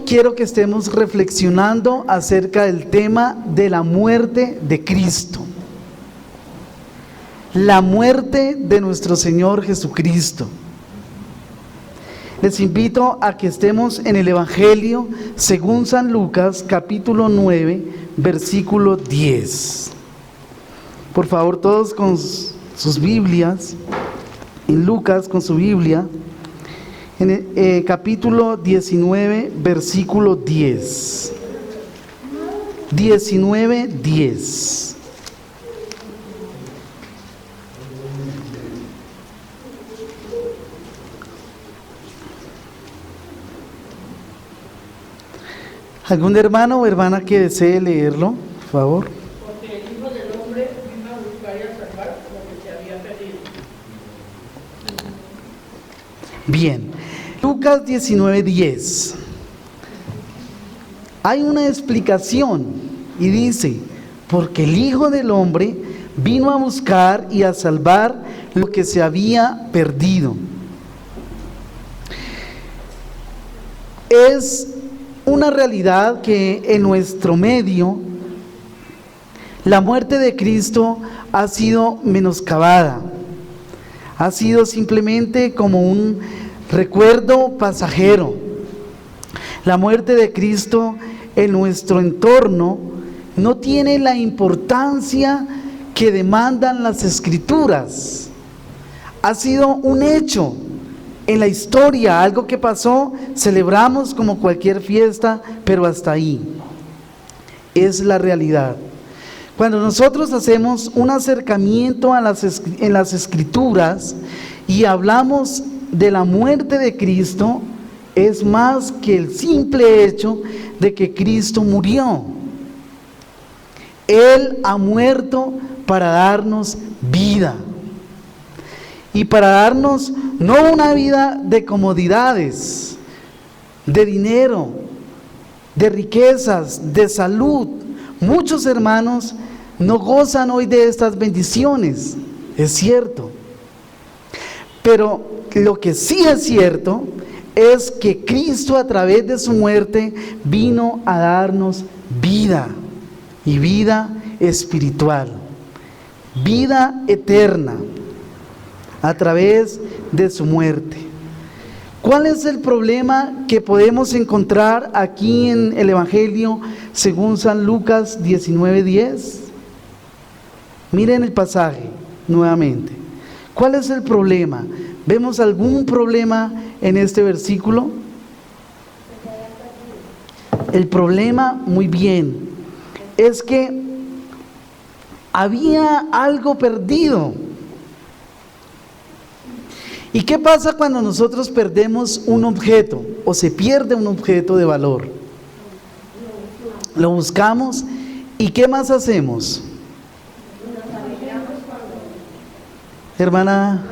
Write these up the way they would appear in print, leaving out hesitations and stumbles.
quiero que estemos reflexionando acerca del tema de la muerte de Cristo. La muerte de nuestro Señor Jesucristo. Les invito a que estemos en el Evangelio según San Lucas, capítulo 9, versículo 10. Por favor, todos con sus Biblias, en Lucas con su Biblia, en el capítulo 19, versículo 10. 19, 10. ¿Algún hermano o hermana que desee leerlo, por favor? Porque el Hijo del Hombre vino a buscar y a salvar lo que se había perdido. Bien, Lucas 19:10. Hay una explicación y dice, porque el Hijo del Hombre vino a buscar y a salvar lo que se había perdido. Es una realidad que en nuestro medio la muerte de Cristo ha sido menoscabada, ha sido simplemente como un recuerdo pasajero. La muerte de Cristo en nuestro entorno no tiene la importancia que demandan las Escrituras. Ha sido un hecho en la historia, algo que pasó, celebramos como cualquier fiesta, pero hasta ahí. Es la realidad. Cuando nosotros hacemos un acercamiento en las Escrituras y hablamos de la muerte de Cristo, es más que el simple hecho de que Cristo murió. Él ha muerto para darnos vida. Y para darnos no una vida de comodidades, de dinero, de riquezas, de salud. Muchos hermanos no gozan hoy de estas bendiciones, es cierto. Pero lo que sí es cierto es que Cristo a través de su muerte vino a darnos vida y vida espiritual, vida eterna, a través de su muerte. ¿Cuál es el problema que podemos encontrar aquí en el Evangelio según San Lucas 19:10? Miren el pasaje nuevamente. ¿Cuál es el problema? ¿Vemos algún problema en este versículo? El problema, muy bien, es que había algo perdido. ¿Y qué pasa cuando nosotros perdemos un objeto o se pierde un objeto de valor? Lo buscamos y ¿qué más hacemos? Hermana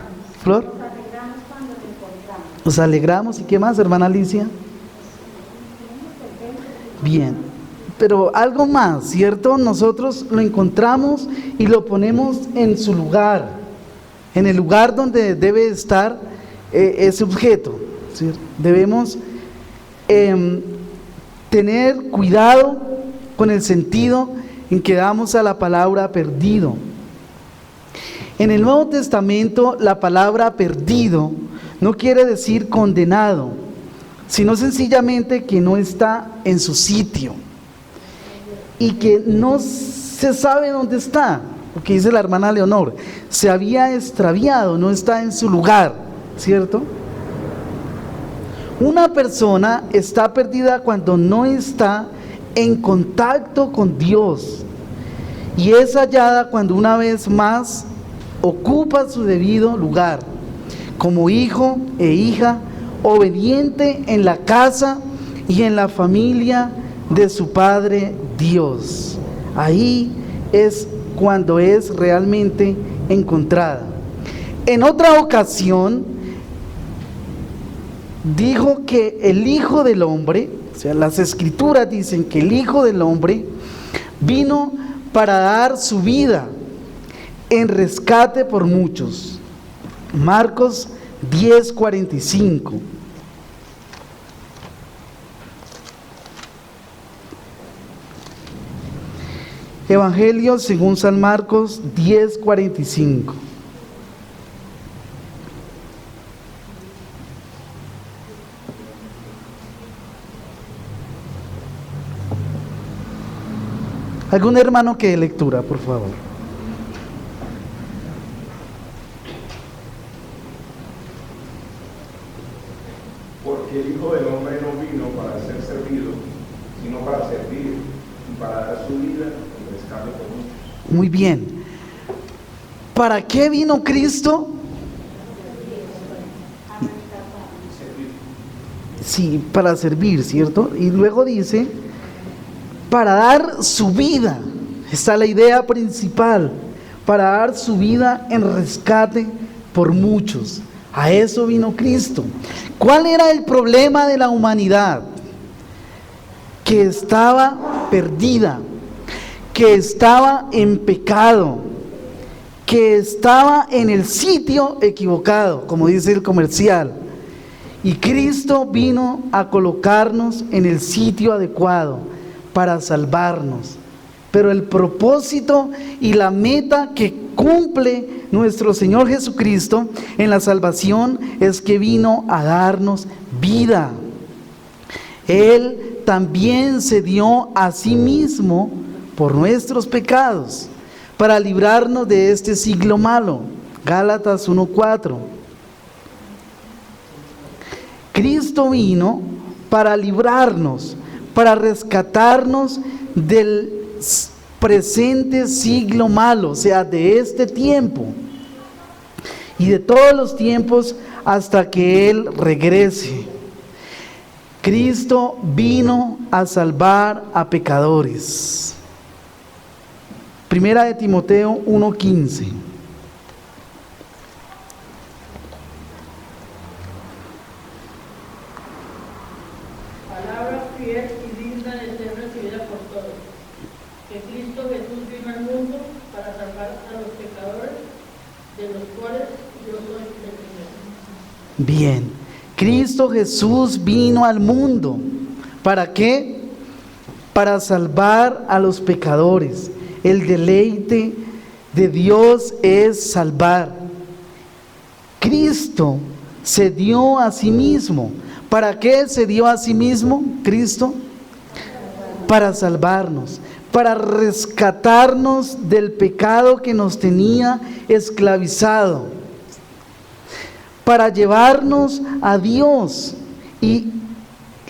Flor. Nos alegramos. ¿Y qué más, hermana Alicia? Bien, pero algo más, ¿cierto? Nosotros lo encontramos y lo ponemos en su lugar, en el lugar donde debe estar ese objeto, ¿cierto? Debemos tener cuidado con el sentido en que damos a la palabra perdido. En el Nuevo Testamento la palabra perdido no quiere decir condenado, sino sencillamente que no está en su sitio y que no se sabe dónde está. Lo que dice la hermana Leonor, se había extraviado, no está en su lugar, ¿cierto? Una persona está perdida cuando no está en contacto con Dios y es hallada cuando una vez más ocupa su debido lugar, como hijo e hija, obediente en la casa y en la familia de su Padre Dios. Ahí es cuando es realmente encontrada. En otra ocasión dijo que el Hijo del Hombre, o sea, las Escrituras dicen que el Hijo del Hombre vino para dar su vida en rescate por muchos. Marcos 10:45. Evangelio según San Marcos 10:45. ¿Algún hermano que dé lectura, por favor? Porque el Hijo del Hombre no vino para ser servido, sino para servir y para dar su vida en rescate por muchos. Muy bien. ¿Para qué vino Cristo? Sí, para servir, ¿cierto? Y luego dice, para dar su vida. Esta es la idea principal, para dar su vida en rescate por muchos. A eso vino Cristo. ¿Cuál era el problema de la humanidad? Que estaba perdida, que estaba en pecado, que estaba en el sitio equivocado, como dice el comercial. Y Cristo vino a colocarnos en el sitio adecuado para salvarnos. Pero el propósito y la meta que cumple nuestro Señor Jesucristo en la salvación es que vino a darnos vida. Él también se dio a sí mismo por nuestros pecados para librarnos de este siglo malo. Gálatas 1:4. Cristo vino para librarnos, para rescatarnos del presente siglo malo, o sea, de este tiempo y de todos los tiempos hasta que Él regrese. Cristo vino a salvar a pecadores. Primera de Timoteo 1:15. Palabra fiel y digna de ser recibida por todos. Que Cristo Jesús vino al mundo para salvar a los pecadores, de los cuales yo soy el primero. Bien, Cristo Jesús vino al mundo. ¿Para qué? Para salvar a los pecadores. El deleite de Dios es salvar. Cristo se dio a sí mismo. ¿Para qué se dio a sí mismo Cristo? Para salvarnos, para rescatarnos del pecado que nos tenía esclavizado, para llevarnos a Dios y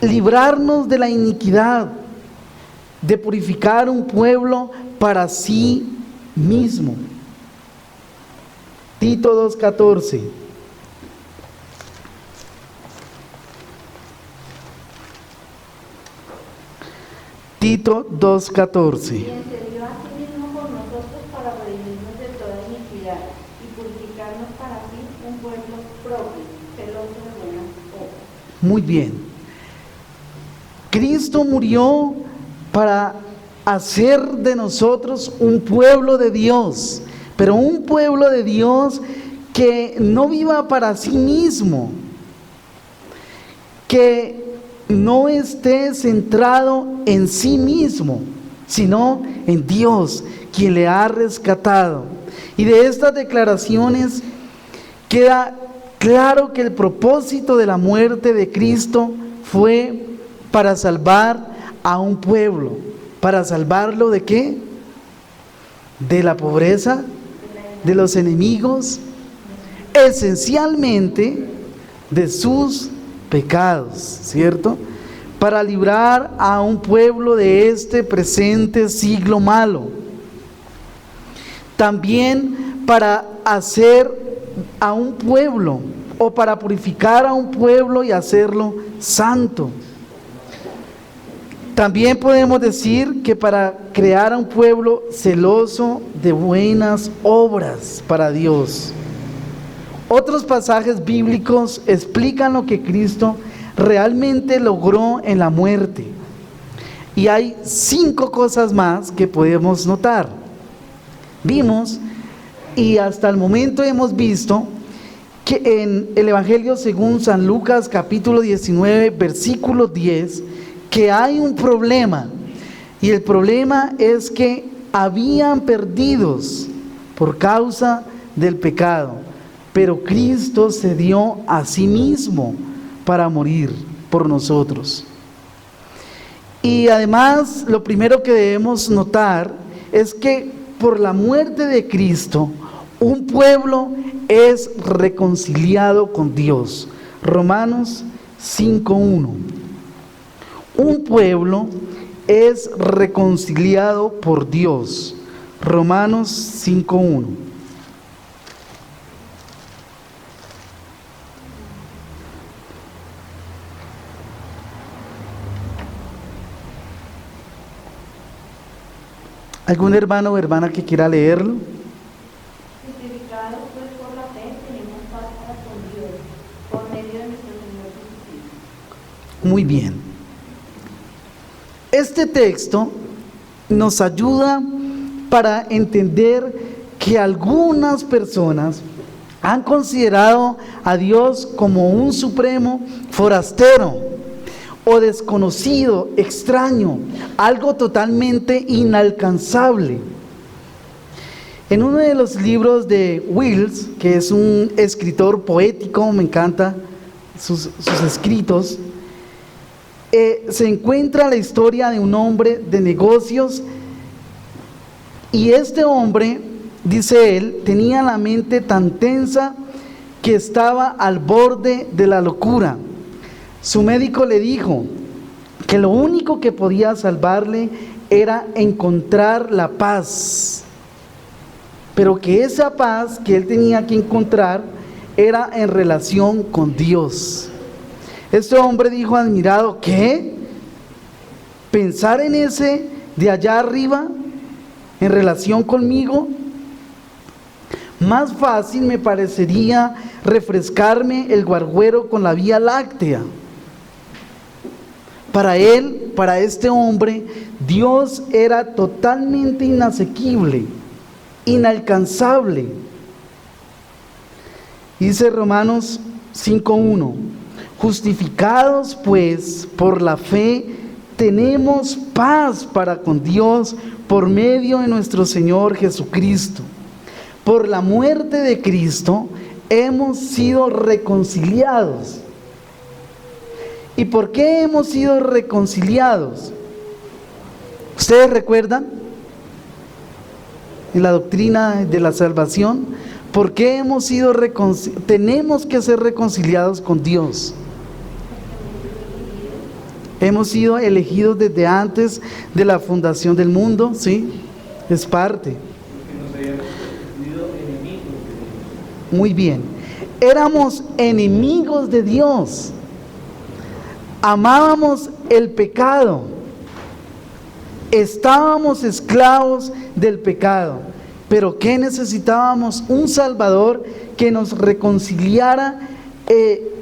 librarnos de la iniquidad, de purificar un pueblo para sí mismo. Tito 2:14. Tito 2:14. Quien se dio a sí mismo por nosotros para redimirnos de toda iniquidad y purificarnos para sí un pueblo propio, celoso de buenas obras. Muy bien. Cristo murió para hacer de nosotros un pueblo de Dios, pero un pueblo de Dios que no viva para sí mismo, que no esté centrado en sí mismo, sino en Dios, quien le ha rescatado. Y de estas declaraciones queda claro que el propósito de la muerte de Cristo fue para salvar a un pueblo. ¿Para salvarlo de qué? De la pobreza, de los enemigos, esencialmente de sus pecados, ¿cierto? Para librar a un pueblo de este presente siglo malo. También para hacer a un pueblo, o para purificar a un pueblo y hacerlo santo. También podemos decir que para crear a un pueblo celoso de buenas obras para Dios. Otros pasajes bíblicos explican lo que Cristo realmente logró en la muerte. Y hay 5 cosas más que podemos notar. Vimos, y hasta el momento hemos visto, que en el Evangelio según San Lucas capítulo 19, versículo 10, que hay un problema. Y el problema es que habían perdidos por causa del pecado, pero Cristo se dio a sí mismo para morir por nosotros. Y además, lo primero que debemos notar es que por la muerte de Cristo, un pueblo es reconciliado con Dios. Romanos 5:1. Un pueblo es reconciliado por Dios. Romanos 5:1. ¿Algún hermano o hermana que quiera leerlo? Justificados pues por la fe, tenemos paz para con Dios, por medio de nuestro Señor Jesucristo. Muy bien. Este texto nos ayuda para entender que algunas personas han considerado a Dios como un supremo forastero o desconocido, extraño, algo totalmente inalcanzable. En uno de los libros de Wills, que es un escritor poético, me encanta sus escritos, se encuentra la historia de un hombre de negocios, y este hombre, dice él, tenía la mente tan tensa que estaba al borde de la locura. Su médico le dijo que lo único que podía salvarle era encontrar la paz, pero que esa paz que él tenía que encontrar era en relación con Dios. Este hombre dijo admirado: ¿qué? ¿Pensar en ese de allá arriba en relación conmigo? Más fácil me parecería refrescarme el guarguero con la Vía Láctea. Para él, para este hombre, Dios era totalmente inasequible, inalcanzable. Dice Romanos 5:1: justificados pues por la fe, tenemos paz para con Dios por medio de nuestro Señor Jesucristo. Por la muerte de Cristo hemos sido reconciliados. ¿Y por qué hemos sido reconciliados? ¿Ustedes recuerdan? En la doctrina de la salvación, ¿por qué tenemos que ser reconciliados con Dios? Hemos sido elegidos desde antes de la fundación del mundo, ¿sí? Es parte. Muy bien. Éramos enemigos de Dios. Amábamos el pecado. Estábamos esclavos del pecado. Pero ¿qué necesitábamos? Un Salvador que nos reconciliara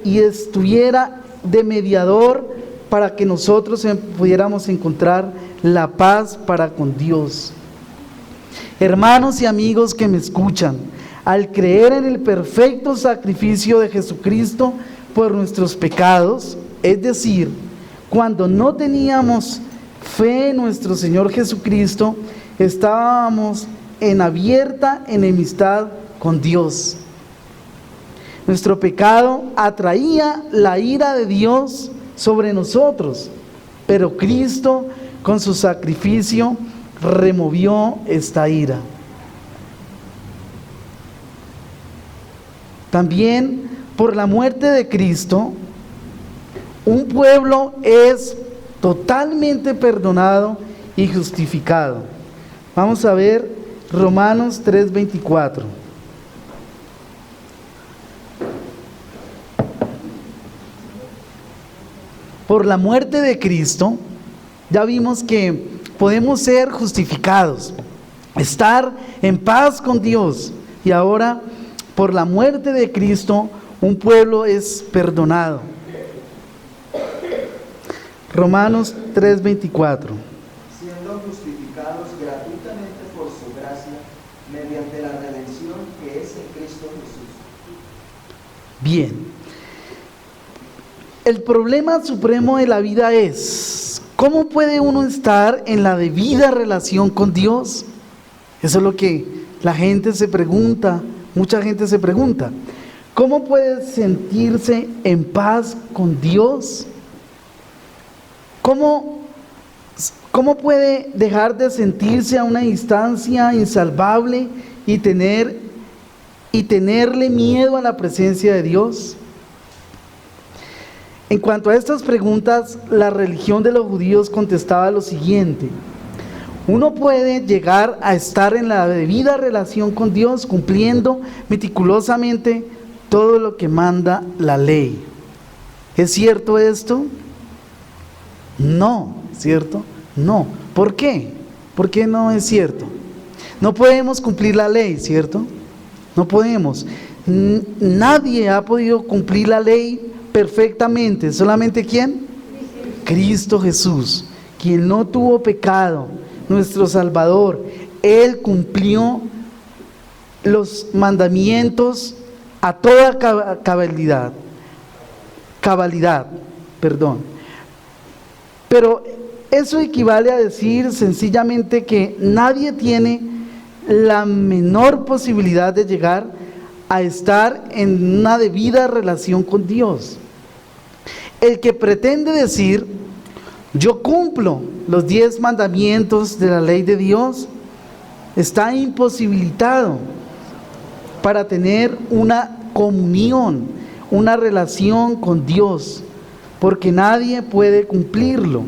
y estuviera de mediador para que nosotros pudiéramos encontrar la paz para con Dios. Hermanos y amigos que me escuchan, al creer en el perfecto sacrificio de Jesucristo por nuestros pecados, es decir, cuando no teníamos fe en nuestro Señor Jesucristo, estábamos en abierta enemistad con Dios. Nuestro pecado atraía la ira de Dios sobre nosotros, pero Cristo con su sacrificio removió esta ira. También por la muerte de Cristo, un pueblo es totalmente perdonado y justificado. Vamos a ver Romanos 3:24. Por la muerte de Cristo, ya vimos que podemos ser justificados, estar en paz con Dios. Y ahora, por la muerte de Cristo, un pueblo es perdonado. Romanos 3:24. Siendo justificados gratuitamente por su gracia, mediante la redención que es en Cristo Jesús. Bien. El problema supremo de la vida es: ¿cómo puede uno estar en la debida relación con Dios? Eso es lo que la gente se pregunta, mucha gente se pregunta. ¿Cómo puede sentirse en paz con Dios? ¿Cómo puede dejar de sentirse a una distancia insalvable y tenerle miedo a la presencia de Dios? En cuanto a estas preguntas, la religión de los judíos contestaba lo siguiente: uno puede llegar a estar en la debida relación con Dios cumpliendo meticulosamente todo lo que manda la ley. ¿Es cierto esto? No, ¿cierto? No. ¿Por qué? ¿Por qué no es cierto? No podemos cumplir la ley, ¿cierto? No podemos. Nadie ha podido cumplir la ley perfectamente. ¿Solamente quién? Cristo Jesús, quien no tuvo pecado, nuestro Salvador. Él cumplió los mandamientos a toda cabalidad, pero eso equivale a decir sencillamente que nadie tiene la menor posibilidad de llegar a estar en una debida relación con Dios. El que pretende decir: yo cumplo los 10 mandamientos de la ley de Dios, está imposibilitado para tener una comunión, una relación con Dios, porque nadie puede cumplirlo.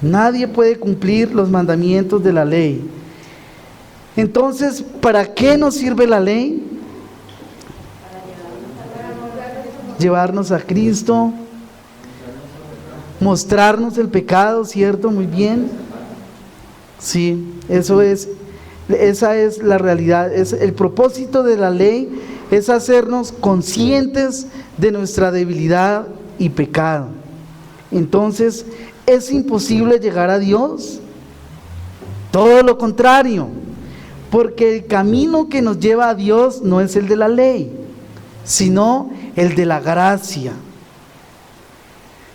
Nadie puede cumplir los mandamientos de la ley. Entonces, ¿para qué nos sirve la ley? Llevarnos a Cristo, mostrarnos el pecado, ¿cierto? Muy bien. Sí, esa es la realidad. El propósito de la ley es hacernos conscientes de nuestra debilidad y pecado. Entonces, ¿es imposible llegar a Dios? Todo lo contrario, porque el camino que nos lleva a Dios no es el de la ley, sino el de la gracia.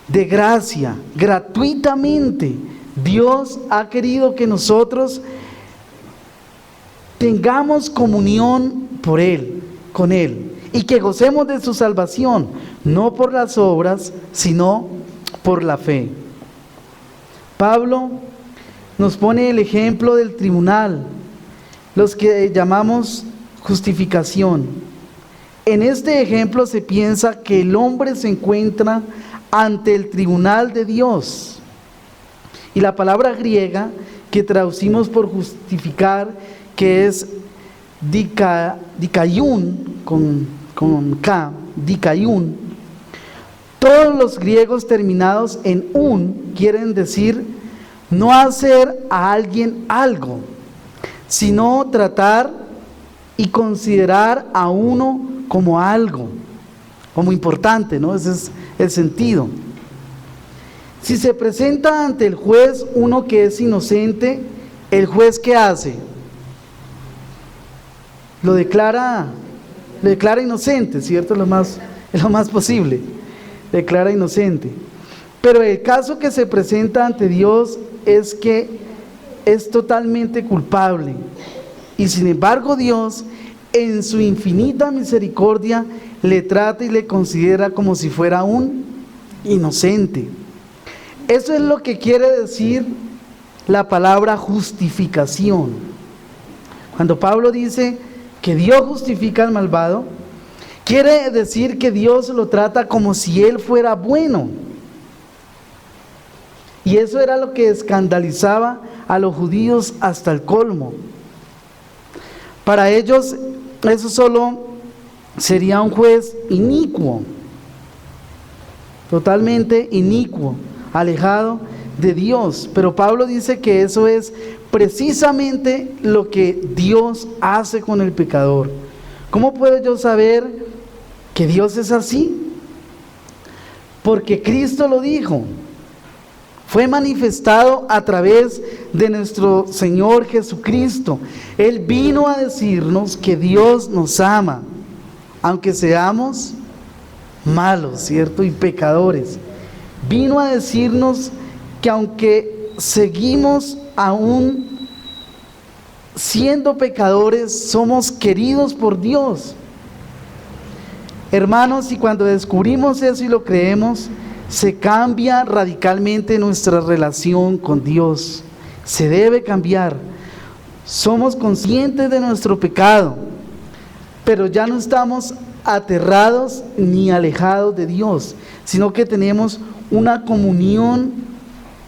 De gracia, gratuitamente, Dios ha querido que nosotros tengamos comunión con Él, y que gocemos de su salvación, no por las obras, sino por la fe. Pablo nos pone el ejemplo del tribunal, los que llamamos justificación. En este ejemplo se piensa que el hombre se encuentra ante el tribunal de Dios, y la palabra griega que traducimos por justificar, que es dikaion, con K, dikaion. Todos los griegos terminados en un quieren decir no hacer a alguien algo, sino tratar y considerar a uno como algo, como importante, ¿no? Ese es el sentido. Si se presenta ante el juez uno que es inocente, ¿el juez qué hace? Lo declara inocente, ¿cierto? Es lo más posible. Declara inocente. Pero el caso que se presenta ante Dios es que es totalmente culpable. Y sin embargo Dios, en su infinita misericordia, le trata y le considera como si fuera un inocente. Eso es lo que quiere decir la palabra justificación. Cuando Pablo dice que Dios justifica al malvado, quiere decir que Dios lo trata como si él fuera bueno. Y eso era lo que escandalizaba a los judíos hasta el colmo. Para ellos eso solo sería un juez inicuo, totalmente inicuo, alejado de Dios. Pero Pablo dice que eso es precisamente lo que Dios hace con el pecador. ¿Cómo puedo yo saber que Dios es así? Porque Cristo lo dijo. Fue manifestado a través de nuestro Señor Jesucristo. Él vino a decirnos que Dios nos ama, aunque seamos malos, ¿cierto? Y pecadores. Vino a decirnos que aunque seguimos aún siendo pecadores, somos queridos por Dios. Hermanos, y cuando descubrimos eso y lo creemos, se cambia radicalmente nuestra relación con Dios. Se debe cambiar. Somos conscientes de nuestro pecado, pero ya no estamos aterrados ni alejados de Dios, sino que tenemos una comunión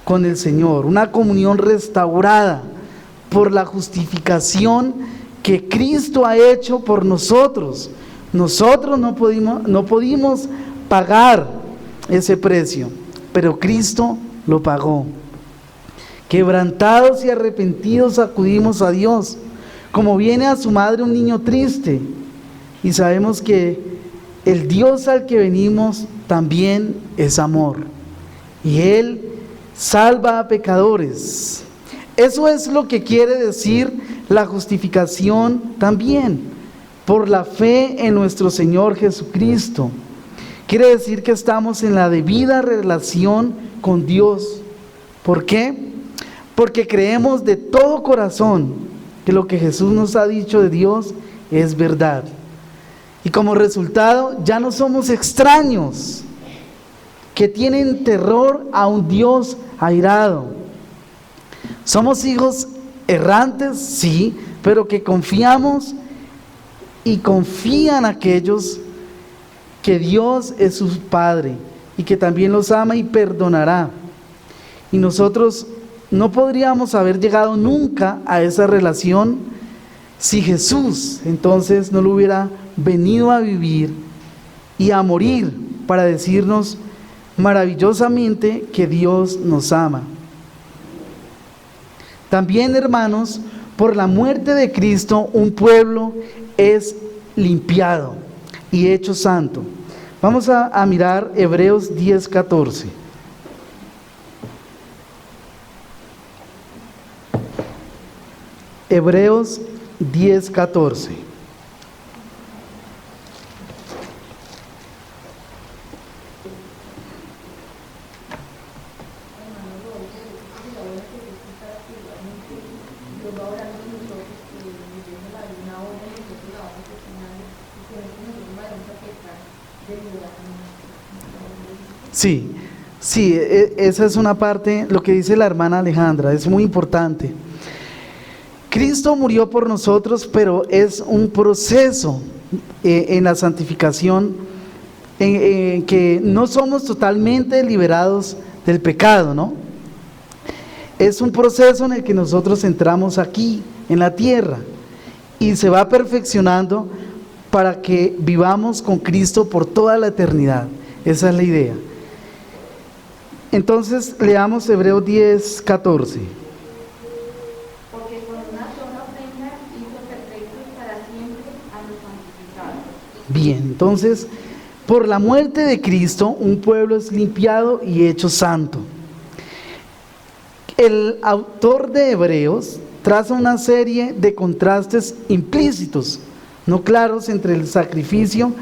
con el Señor, una comunión restaurada por la justificación que Cristo ha hecho por nosotros. Nosotros no pudimos pagar ese precio, pero Cristo lo pagó. Quebrantados y arrepentidos acudimos a Dios, como viene a su madre un niño triste, y sabemos que el Dios al que venimos también es amor, y Él salva a pecadores. Eso es lo que quiere decir la justificación también, por la fe en nuestro Señor Jesucristo. Quiere decir que estamos en la debida relación con Dios. ¿Por qué? Porque creemos de todo corazón que lo que Jesús nos ha dicho de Dios es verdad. Y como resultado, ya no somos extraños que tienen terror a un Dios airado. Somos hijos errantes, sí, pero que confiamos y confían aquellos que Dios es su Padre y que también los ama y perdonará. Y nosotros no podríamos haber llegado nunca a esa relación si Jesús entonces no lo hubiera venido a vivir y a morir para decirnos maravillosamente que Dios nos ama. También, hermanos, por la muerte de Cristo, un pueblo es limpiado y hecho santo. Vamos a mirar Hebreos 10:14. Hebreos 10:14. Sí, esa es una parte, lo que dice la hermana Alejandra, es muy importante. Cristo murió por nosotros, pero es un proceso en la santificación en que no somos totalmente liberados del pecado, ¿no? Es un proceso en el que nosotros entramos aquí, en la tierra, y se va perfeccionando para que vivamos con Cristo por toda la eternidad. Esa es la idea. Entonces, leamos Hebreos 10:14. Porque con una sola ofrenda hizo perfectos para siempre a los santificados. Bien, entonces, por la muerte de Cristo, un pueblo es limpiado y hecho santo. El autor de Hebreos traza una serie de contrastes implícitos, no claros, entre el sacrificio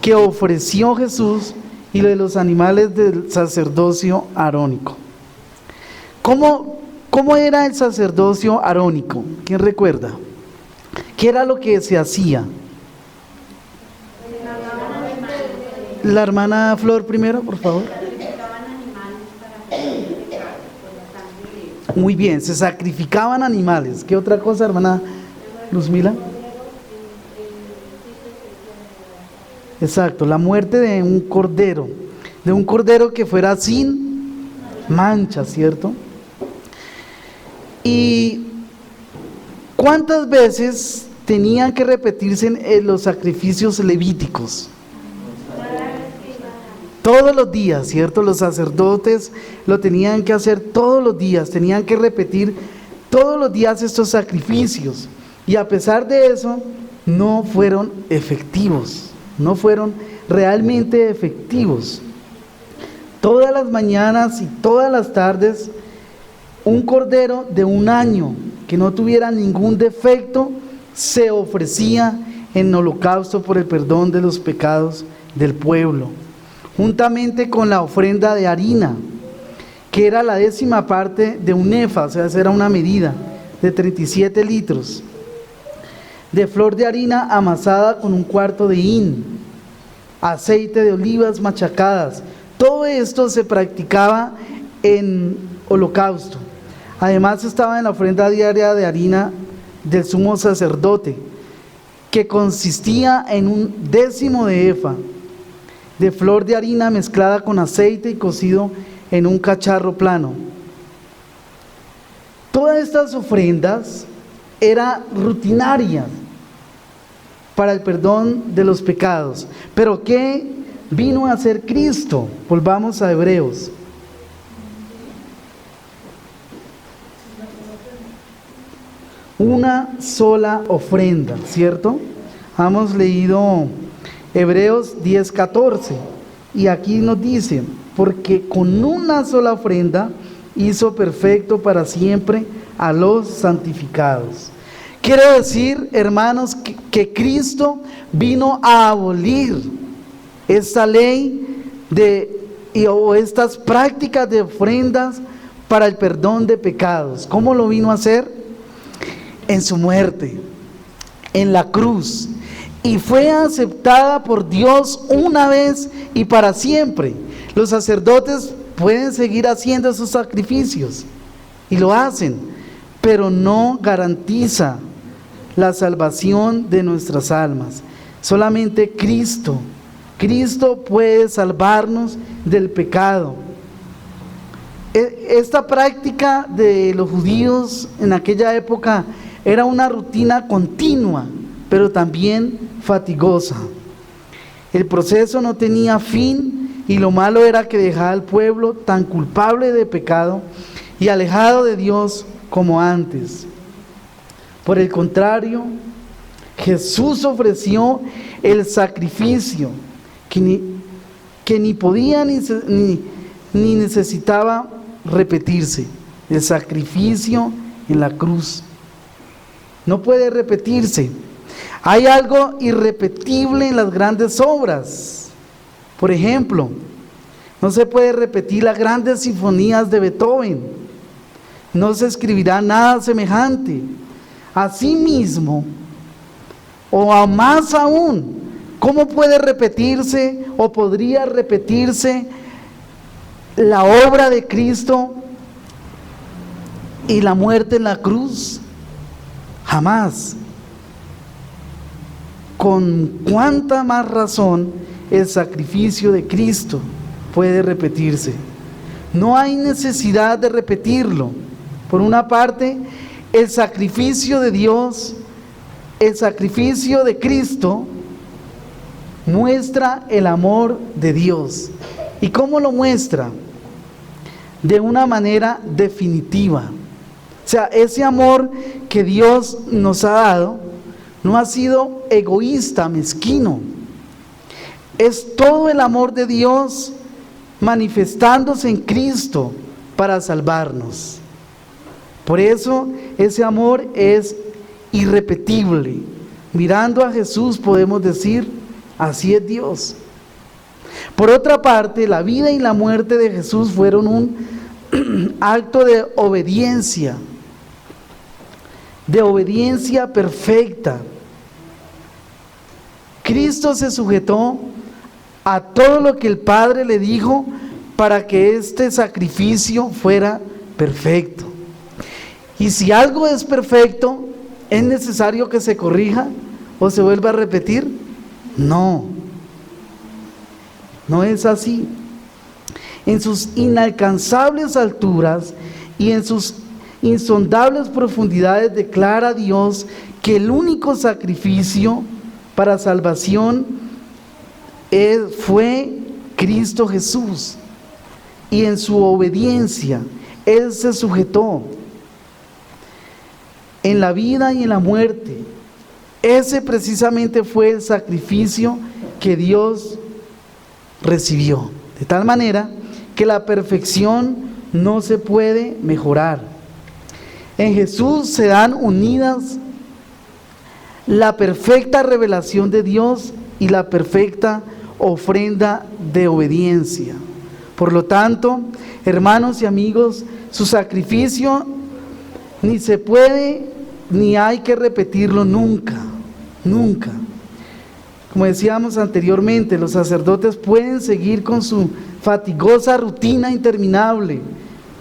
que ofreció Jesús y lo de los animales del sacerdocio arónico. ¿Cómo era el sacerdocio arónico? ¿Quién recuerda? ¿Qué era lo que se hacía? La hermana Flor primero, por favor. Muy bien, se sacrificaban animales. ¿Qué otra cosa, hermana Luzmila? Exacto, la muerte de un cordero que fuera sin mancha, ¿cierto? ¿Y cuántas veces tenían que repetirse en los sacrificios levíticos? Todos los días, ¿cierto? Los sacerdotes lo tenían que hacer todos los días, tenían que repetir todos los días estos sacrificios. Y a pesar de eso, no fueron efectivos. No fueron realmente efectivos. Todas las mañanas y todas las tardes, un cordero de un año que no tuviera ningún defecto se ofrecía en holocausto por el perdón de los pecados del pueblo, juntamente con la ofrenda de harina, que era la 10ª parte de un efa, o sea, esa era una medida de 37 litros. de flor de harina amasada con 1/4 de hin, aceite de olivas machacadas. Todo esto se practicaba en holocausto. Además estaba en la ofrenda diaria de harina del sumo sacerdote, que consistía en 1/10 de efa de flor de harina mezclada con aceite y cocido en un cacharro plano. Todas estas ofrendas eran rutinarias para el perdón de los pecados. Pero ¿qué vino a hacer Cristo? Volvamos a Hebreos. Una sola ofrenda, ¿cierto? Hemos leído Hebreos 10:14 y aquí nos dice: porque con una sola ofrenda hizo perfecto para siempre a los santificados. Quiere decir, hermanos, que Cristo vino a abolir esta ley o estas prácticas de ofrendas para el perdón de pecados. ¿Cómo lo vino a hacer? En su muerte, en la cruz, y fue aceptada por Dios una vez y para siempre. Los sacerdotes pueden seguir haciendo esos sacrificios y lo hacen, pero no garantiza la salvación de nuestras almas. Solamente Cristo puede salvarnos del pecado. Esta práctica de los judíos en aquella época era una rutina continua, pero también fatigosa. El proceso no tenía fin y lo malo era que dejaba al pueblo tan culpable de pecado y alejado de Dios como antes. Por el contrario, Jesús ofreció el sacrificio que ni podía ni necesitaba repetirse. El sacrificio en la cruz no puede repetirse. Hay algo irrepetible en las grandes obras. Por ejemplo, no se puede repetir las grandes sinfonías de Beethoven. No se escribirá nada semejante. Asimismo, o más aún, ¿cómo puede repetirse o podría repetirse la obra de Cristo y la muerte en la cruz? Jamás. Con cuánta más razón el sacrificio de Cristo puede repetirse. No hay necesidad de repetirlo. Por una parte, el sacrificio de Dios, el sacrificio de Cristo muestra el amor de Dios. ¿Y cómo lo muestra? De una manera definitiva. O sea, ese amor que Dios nos ha dado no ha sido egoísta, mezquino. Es todo el amor de Dios manifestándose en Cristo para salvarnos. Por eso ese amor es irrepetible. Mirando a Jesús podemos decir, así es Dios. Por otra parte, la vida y la muerte de Jesús fueron un acto de obediencia perfecta. Cristo se sujetó a todo lo que el Padre le dijo para que este sacrificio fuera perfecto. Y si algo es perfecto, ¿es necesario que se corrija o se vuelva a repetir? No, no es así. En sus inalcanzables alturas y en sus insondables profundidades declara Dios que el único sacrificio para salvación fue Cristo Jesús, y en su obediencia Él se sujetó en la vida y en la muerte. Ese precisamente fue el sacrificio que Dios recibió, de tal manera que la perfección no se puede mejorar. En Jesús se dan unidas la perfecta revelación de Dios y la perfecta ofrenda de obediencia. Por lo tanto, hermanos y amigos, su sacrificio ni se puede ni hay que repetirlo nunca. nunca. Como decíamos anteriormente, los sacerdotes pueden seguir con su fatigosa rutina interminable,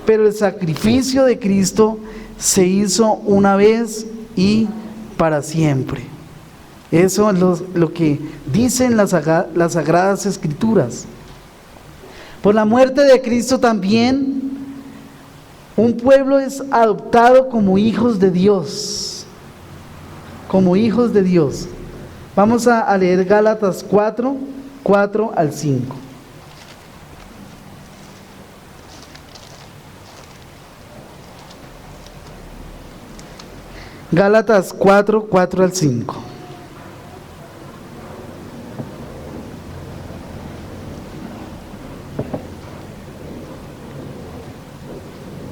pero el sacrificio de Cristo se hizo una vez y para siempre. Eso es lo que dicen las Sagradas Escrituras. Por la muerte de Cristo también un pueblo es adoptado como hijos de Dios. Como hijos de Dios. Vamos a leer Gálatas 4, 4 al 5. Gálatas 4, 4 al 5.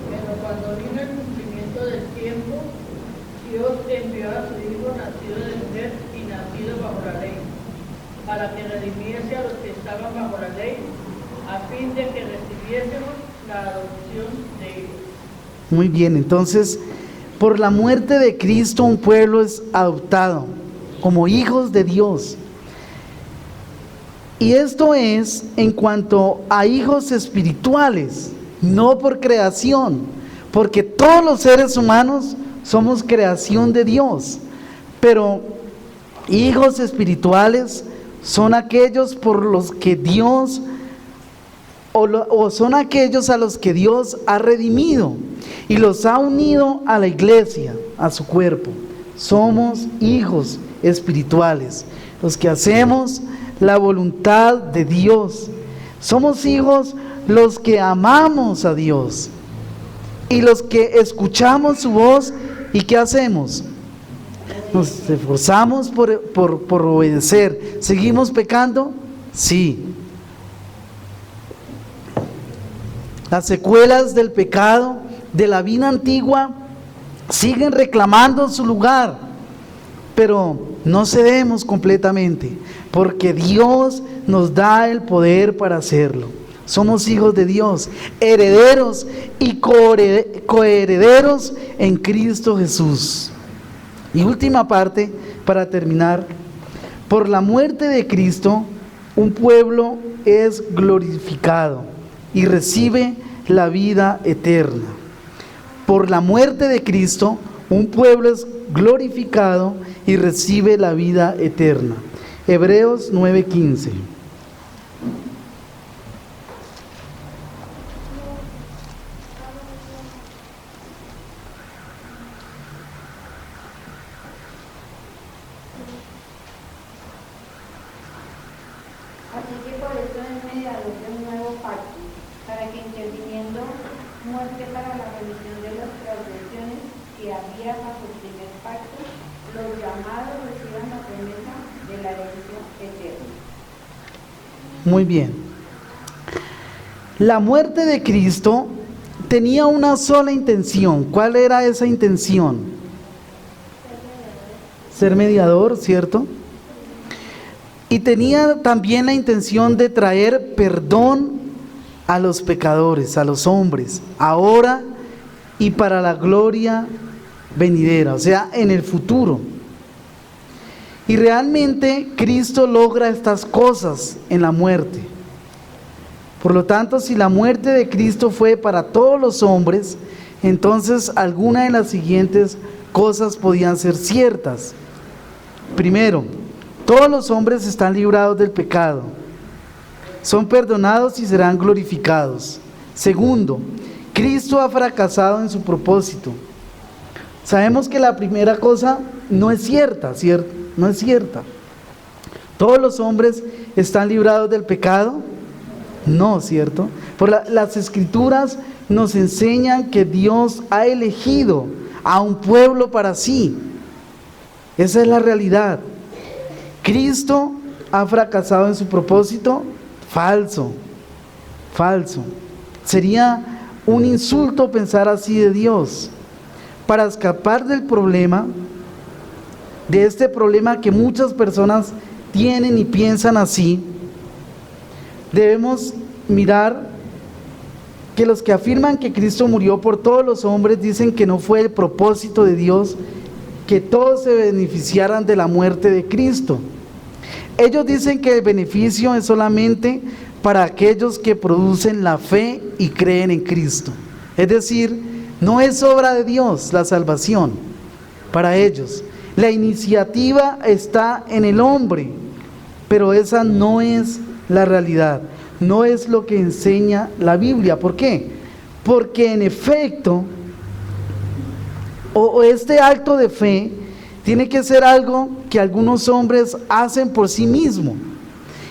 Pero cuando vino el cumplimiento del tiempo, Dios envió a su Hijo nacido de mujer y nacido bajo la ley, para que redimiese a los que estaban bajo la ley, a fin de que recibiésemos la adopción de hijos. Muy bien, entonces, por la muerte de Cristo un pueblo es adoptado como hijos de Dios. Y esto es en cuanto a hijos espirituales, no por creación, porque todos los seres humanos somos creación de Dios, pero hijos espirituales son aquellos por los que Dios, o son aquellos a los que Dios ha redimido y los ha unido a la iglesia, a su cuerpo. Somos hijos espirituales, los que hacemos la voluntad de Dios. Somos hijos los que amamos a Dios y los que escuchamos su voz. ¿Y qué hacemos? Nos esforzamos por obedecer. ¿Seguimos pecando? Sí. Las secuelas del pecado de la vida antigua siguen reclamando su lugar, pero no cedemos completamente, porque Dios nos da el poder para hacerlo. Somos hijos de Dios, herederos y coherederos en Cristo Jesús. Y última parte, para terminar: por la muerte de Cristo, un pueblo es glorificado y recibe la vida eterna. Por la muerte de Cristo, un pueblo es glorificado y recibe la vida eterna. Hebreos 9:15. Así que por eso es mediador de un nuevo pacto, para que interviniendo muerte para la remisión de las transgresiones que había bajo el primer pacto, los llamados reciban la promesa de la herencia eterna. Muy bien. La muerte de Cristo tenía una sola intención. ¿Cuál era esa intención? Ser mediador, ¿cierto? Y tenía también la intención de traer perdón a los pecadores, a los hombres, ahora y para la gloria venidera, o sea, en el futuro. Y realmente Cristo logra estas cosas en la muerte. Por lo tanto, si la muerte de Cristo fue para todos los hombres, entonces alguna de las siguientes cosas podían ser ciertas. Primero, todos los hombres están librados del pecado, son perdonados y serán glorificados. Segundo, Cristo ha fracasado en su propósito. Sabemos que la primera cosa no es cierta, ¿cierto? No es cierta. ¿Todos los hombres están librados del pecado? No, ¿cierto? Las Escrituras nos enseñan que Dios ha elegido a un pueblo para sí. Esa es la realidad. ¿Cristo ha fracasado en su propósito? Falso, falso. Sería un insulto pensar así de Dios. Para escapar del problema, de este problema que muchas personas tienen y piensan así, debemos mirar que los que afirman que Cristo murió por todos los hombres dicen que no fue el propósito de Dios que todos se beneficiaran de la muerte de Cristo. Ellos dicen que el beneficio es solamente para aquellos que producen la fe y creen en Cristo. Es decir, no es obra de Dios la salvación para ellos. La iniciativa está en el hombre, pero esa no es la realidad, no es lo que enseña la Biblia. ¿Por qué? Porque en efecto, este acto de fe tiene que ser algo que algunos hombres hacen por sí mismos.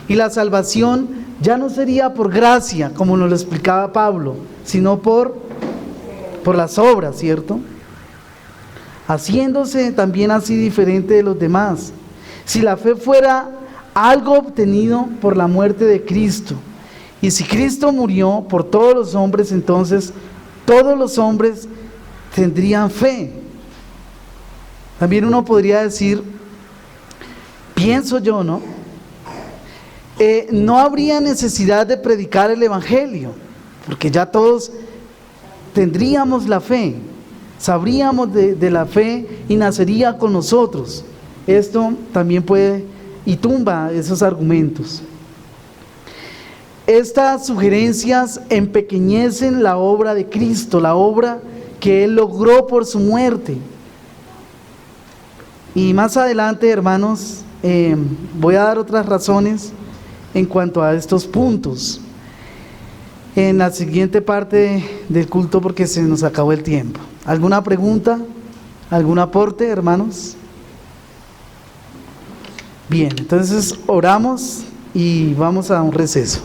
Y la salvación ya no sería por gracia, como nos lo explicaba Pablo, sino por las obras, ¿cierto? Haciéndose también así diferente de los demás. Si la fe fuera algo obtenido por la muerte de Cristo, y si Cristo murió por todos los hombres, entonces todos los hombres tendrían fe. También uno podría decir, pienso yo, ¿no? No habría necesidad de predicar el Evangelio, porque ya todos tendríamos la fe, sabríamos de la fe y nacería con nosotros. Esto también puede y tumba esos argumentos. Estas sugerencias empequeñecen la obra de Cristo, la obra que Él logró por su muerte. Y más adelante, hermanos, voy a dar otras razones en cuanto a estos puntos en la siguiente parte del culto, porque se nos acabó el tiempo. ¿Alguna pregunta? ¿Algún aporte, hermanos? Bien, entonces oramos y vamos a un receso.